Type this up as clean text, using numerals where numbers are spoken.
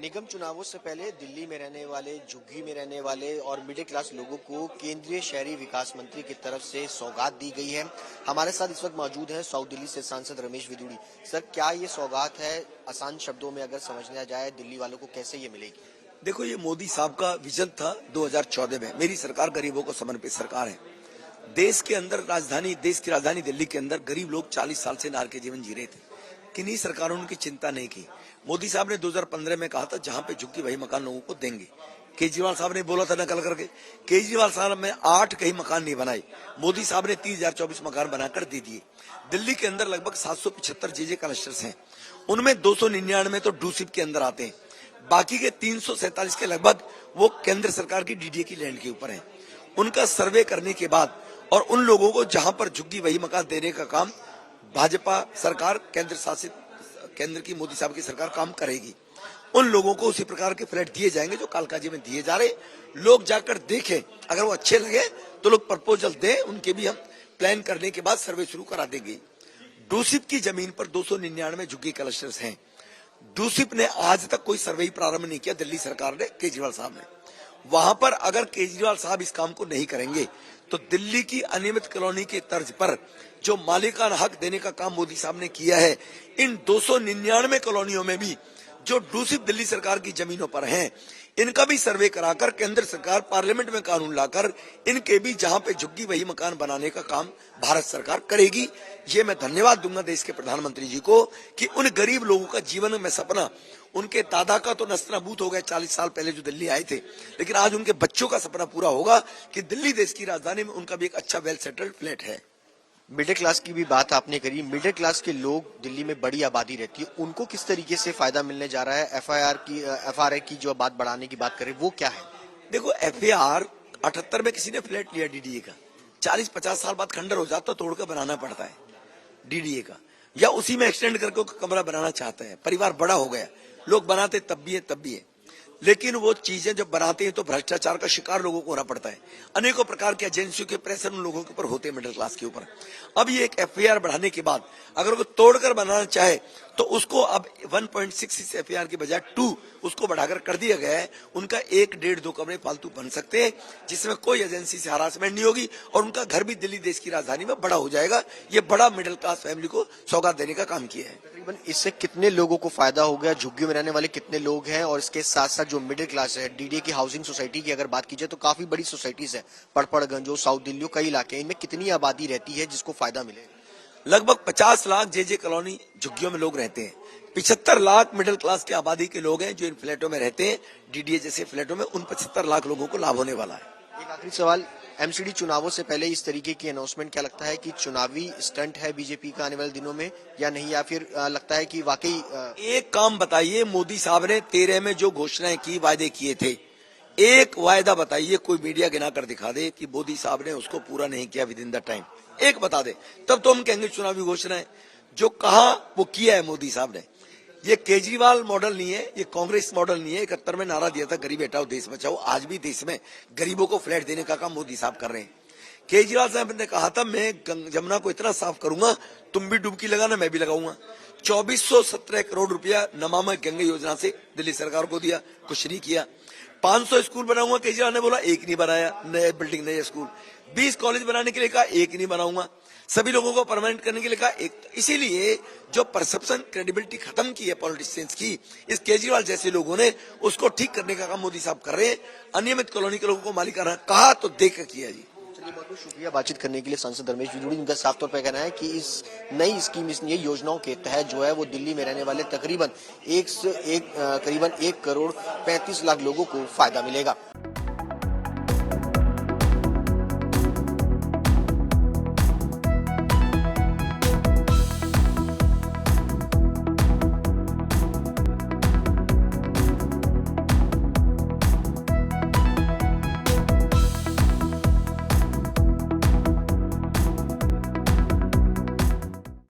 निगम चुनावों से पहले दिल्ली में रहने वाले, झुग्गी में रहने वाले और मिडिल क्लास लोगों को केंद्रीय शहरी विकास मंत्री की तरफ से सौगात दी गई है। हमारे साथ इस वक्त मौजूद हैं साउथ दिल्ली से सांसद रमेश विदुड़ी। सर, क्या ये सौगात है? आसान शब्दों में अगर समझना जाए, दिल्ली वालों को कैसे ये मिलेगी? देखो, ये मोदी साहब का विजन था 2014 में। मेरी सरकार गरीबों को समर्पित सरकार है। देश की राजधानी दिल्ली के अंदर गरीब लोग 40 साल से नार के जीवन जी रहे थे। किन्हीं सरकारों ने उनकी चिंता नहीं की। मोदी साहब ने 2015 में कहा था जहां पे झुग्गी वही मकान लोगों को देंगे। केजरीवाल साहब ने बोला था नकल करके। केजरीवाल साहब ने 8 कहीं मकान नहीं बनाए। मोदी साहब ने 30,024 मकान बनाकर दे दिए। दिल्ली के अंदर लगभग 775 जेजे क्लस्टर्स हैं। उनमें 299 तो डूसिप के अंदर आते हैं। बाकी के 347 के लगभग वो केंद्र सरकार की डीडीए की लैंड के ऊपर है। उनका सर्वे करने के बाद और उन लोगों को जहां पर झुग्गी वही मकान देने का काम भाजपा सरकार, केंद्र की मोदी साहब की सरकार काम करेगी। उन लोगों को उसी प्रकार के फ्लैट दिए जाएंगे जो कालकाजी में दिए जा रहे। लोग जाकर देखें, अगर वो अच्छे लगे तो लोग प्रपोजल दें। उनके भी हम प्लान करने के बाद सर्वे शुरू करा देंगे। डूसिप की जमीन पर 299 झुग्गी क्लस्टर्स हैं। डूसिप ने आज तक कोई सर्वे प्रारंभ नहीं किया। दिल्ली सरकार ने, केजरीवाल साहब ने, वहां पर अगर केजरीवाल साहब इस काम को नहीं करेंगे तो दिल्ली की अनियमित कॉलोनी के तर्ज पर जो मालिकाना हक देने का काम मोदी साहब ने किया है, इन 299 कॉलोनियों में भी जो डूसिप दिल्ली सरकार की जमीनों पर हैं, इनका भी सर्वे कराकर केंद्र सरकार पार्लियामेंट में कानून लाकर इनके भी जहां पे झुग्गी वही मकान बनाने का काम भारत सरकार करेगी। ये मैं धन्यवाद दूंगा देश के प्रधानमंत्री जी को कि उन गरीब लोगों का जीवन में सपना, उनके दादा का तो नस्तनाबूत हो गया 40 साल पहले जो दिल्ली आए थे, लेकिन आज उनके बच्चों का सपना पूरा होगा कि दिल्ली देश की राजधानी में उनका भी एक अच्छा वेल सेटल्ड फ्लैट है। मिडिल क्लास की भी बात आपने करी। मिडिल क्लास के लोग, दिल्ली में बड़ी आबादी रहती है, उनको किस तरीके से फायदा मिलने जा रहा है? एफआरआई की जो बात बढ़ाने की बात करें, वो क्या है? देखो, एफआर 78 में किसी ने फ्लैट लिया डीडीए का, 40-50 साल बाद खंडर हो जाता, तोड़कर बनाना पड़ता है डीडीए का, या उसी में एक्सटेंड करके कमरा बनाना चाहते हैं। परिवार बड़ा हो गया, लोग बनाते तब भी है, लेकिन वो चीजें जब बनाते हैं तो भ्रष्टाचार का शिकार लोगों को होना पड़ता है। अनेकों प्रकार की एजेंसियों के प्रेशर उन लोगों के ऊपर होते हैं, मिडिल क्लास के ऊपर। अब ये एक एफआईआर बढ़ाने के बाद अगर वो तोड़कर बनाना चाहे तो उसको अब 1.66 एफआईआर की बजाय 2 उसको बढ़ाकर कर दिया गया है। उनका 1, 1.5, 2 कमरे फालतू बन सकते हैं, जिसमें कोई एजेंसी से हरासमेंट नहीं होगी और उनका घर भी दिल्ली देश की राजधानी में बड़ा हो जाएगा। ये बड़ा मिडिल क्लास फैमिली को सौगात देने का काम किया है। तकरीबन इससे कितने लोगों को फायदा हो गया? झुग्गी में रहने वाले कितने लोग हैं? और इसके साथ साथ जो मिडिल क्लास है, डीडीए की हाउसिंग सोसाइटी की अगर बात की जाए तो काफी बड़ी सोसाइटीज है, पड़पड़गंज, साउथ दिल्ली, कई इलाके, इनमें कितनी आबादी रहती है जिसको फायदा मिले? लगभग 50 लाख जेजे कॉलोनी झुग्गियों में लोग रहते हैं। 75 लाख मिडिल क्लास की आबादी के लोग हैं जो इन फ्लैटों में रहते हैं। डीडीए जैसे फ्लैटों में उन 75 लाख लोगों को लाभ होने वाला है। एक आखिरी सवाल, एमसीडी चुनावों से पहले इस तरीके की अनाउंसमेंट क्या लगता है कि चुनावी स्टंट है बीजेपी का आने वाले दिनों में, या नहीं, या फिर लगता है कि वाकई? एक काम बताइए, मोदी साहब ने 13 में जो घोषणाएं की, वायदे किए थे, एक वायदा बताइए, कोई मीडिया गिना कर दिखा दे कि मोदी साहब ने उसको पूरा नहीं किया विद इन द टाइम। एक बता दे, तब तो हम कहेंगे चुनावी घोषणाएं। जो कहा वो किया है मोदी साहब ने। ये केजरीवाल मॉडल नहीं है, ये कांग्रेस मॉडल नहीं है। 71 में नारा दिया था गरीब हटाओ देश बचाओ। आज भी देश में गरीबों को फ्लैट देने का काम मोदी साहब कर रहे हैं। केजरीवाल साहब ने कहा था मैं जमुना को इतना साफ करूंगा, तुम भी डुबकी लगाना, मैं भी लगाऊंगा। 2417 करोड़ रुपया नमामि गंगे योजना से दिल्ली सरकार को दिया, कुछ नहीं किया। 500 स्कूल बनाऊंगा, केजरीवाल ने बोला, एक नहीं बनाया। नए बिल्डिंग, नए स्कूल। 20 कॉलेज बनाने के लिए कहा, एक नहीं बनाऊंगा। सभी लोगों को परमानेंट करने के लिए कहा, एक। इसीलिए जो परसेप्शन, क्रेडिबिलिटी खत्म की है पॉलिटिशियंस की, इस केजरीवाल जैसे लोगों ने उसको ठीक करने का काम मोदी साहब कर रहे हैं। अनियमित कॉलोनी के लोगों को मालिकाना कहा तो देख किया जी। चलिए, बहुत बहुत शुक्रिया बातचीत करने के लिए सांसद रमेश विदुड़ी। उनका साफ तौर पर कहना है कि इस नई स्कीम, इस नई योजनाओं के तहत जो है वो दिल्ली में रहने वाले तकरीबन 1 करोड़ 35 लाख लोगों को फायदा मिलेगा।